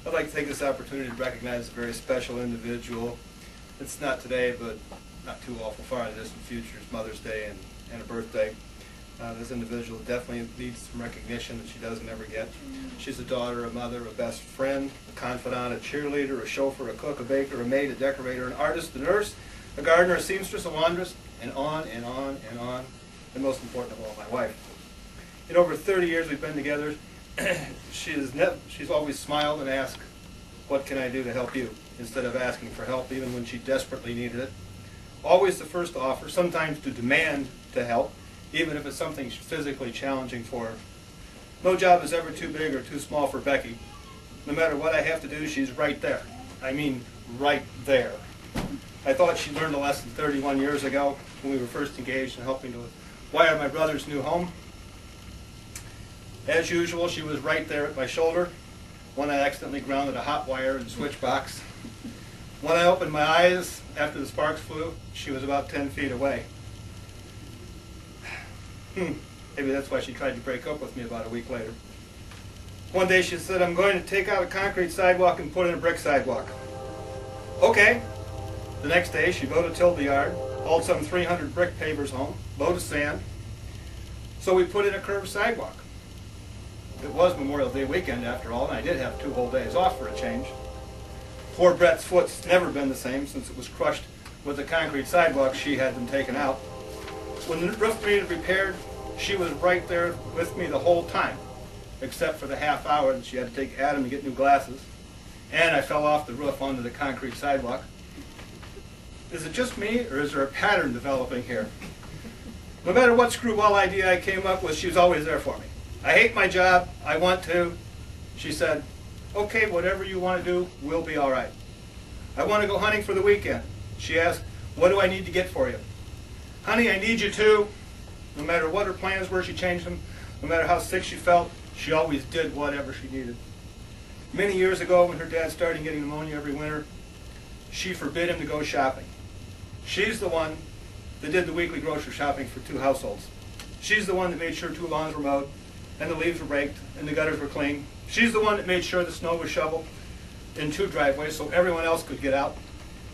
I'd like to take this opportunity to recognize a very special individual. It's not today, but not too awful far in the distant future. It's Mother's Day and a birthday. This individual definitely needs some recognition that she doesn't ever get. She's a daughter, a mother, a best friend, a confidant, a cheerleader, a chauffeur, a cook, a baker, a maid, a decorator, an artist, a nurse, a gardener, a seamstress, a laundress, and on and on and on. And most important of all, my wife. In over 30 years we've been together, she's always smiled and asked, "What can I do to help you?" instead of asking for help even when she desperately needed it. Always the first to offer, sometimes to demand to help, even if it's something physically challenging for her. No job is ever too big or too small for Becky. No matter what I have to do, she's right there. I mean, right there. I thought she learned a lesson 31 years ago when we were first engaged in helping to wire my brother's new home. As usual, she was right there at my shoulder when I accidentally grounded a hot wire in the switch box. When I opened my eyes after the sparks flew, she was about 10 feet away. Maybe that's why she tried to break up with me about a week later. One day she said, "I'm going to take out a concrete sidewalk and put in a brick sidewalk." Okay. The next day she tilled the yard, hauled some 300 brick pavers home, load of sand. So we put in a curved sidewalk. It was Memorial Day weekend after all, and I did have 2 whole days off for a change. Poor Brett's foot's never been the same since it was crushed with the concrete sidewalk she had them taken out. When the roof needed repaired, she was right there with me the whole time, except for the half hour that she had to take Adam to get new glasses, and I fell off the roof onto the concrete sidewalk. Is it just me, or is there a pattern developing here? No matter what screwball idea I came up with, she was always there for me. "I hate my job, I want to." She said, "Okay, whatever you want to do, we'll be all right." "I want to go hunting for the weekend." She asked, "What do I need to get for you?" "Honey, I need you to." No matter what her plans were, she changed them. No matter how sick she felt, she always did whatever she needed. Many years ago, when her dad started getting pneumonia every winter, she forbid him to go shopping. She's the one that did the weekly grocery shopping for 2 households. She's the one that made sure 2 lawns were mowed, and the leaves were raked, and the gutters were clean. She's the one that made sure the snow was shoveled in 2 driveways so everyone else could get out.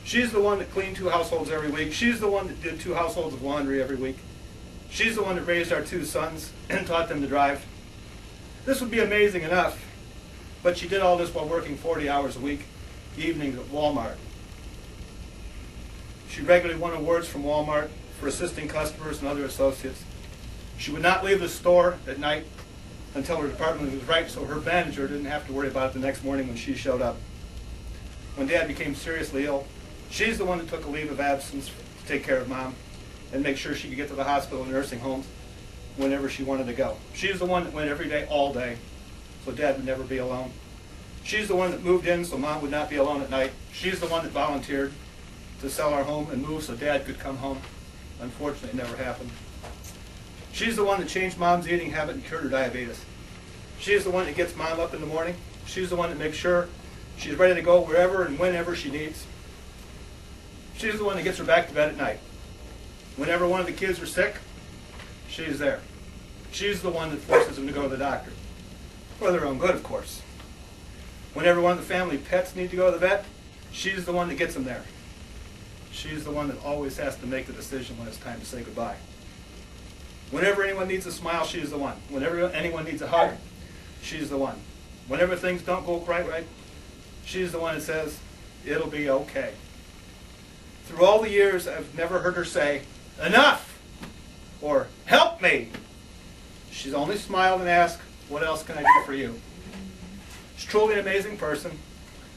She's the one that cleaned 2 households every week. She's the one that did 2 households of laundry every week. She's the one that raised our 2 sons and taught them to drive. This would be amazing enough, but she did all this while working 40 hours a week, evenings at Walmart. She regularly won awards from Walmart for assisting customers and other associates. She would not leave the store at night until her department was right, so her manager didn't have to worry about it the next morning when she showed up. When Dad became seriously ill, she's the one that took a leave of absence to take care of Mom and make sure she could get to the hospital and nursing homes whenever she wanted to go. She's the one that went every day, all day, so Dad would never be alone. She's the one that moved in so Mom would not be alone at night. She's the one that volunteered to sell our home and move so Dad could come home. Unfortunately, it never happened. She's the one that changed Mom's eating habit and cured her diabetes. She's the one that gets Mom up in the morning. She's the one that makes sure she's ready to go wherever and whenever she needs. She's the one that gets her back to bed at night. Whenever one of the kids are sick, she's there. She's the one that forces them to go to the doctor. For their own good, of course. Whenever one of the family pets need to go to the vet, she's the one that gets them there. She's the one that always has to make the decision when it's time to say goodbye. Whenever anyone needs a smile, she's the one. Whenever anyone needs a hug, she's the one. Whenever things don't go quite right, she's the one that says, "It'll be okay." Through all the years, I've never heard her say, "Enough!" or "Help me!" She's only smiled and asked, "What else can I do for you?" She's truly an amazing person,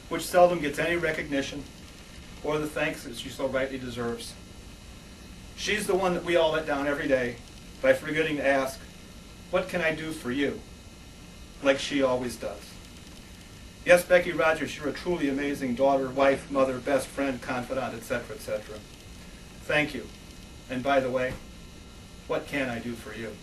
which seldom gets any recognition or the thanks that she so rightly deserves. She's the one that we all let down every day by forgetting to ask, "What can I do for you?" like she always does. Yes, Becky Rogers, you're a truly amazing daughter, wife, mother, best friend, confidant, etc., etc. Thank you. And by the way, what can I do for you?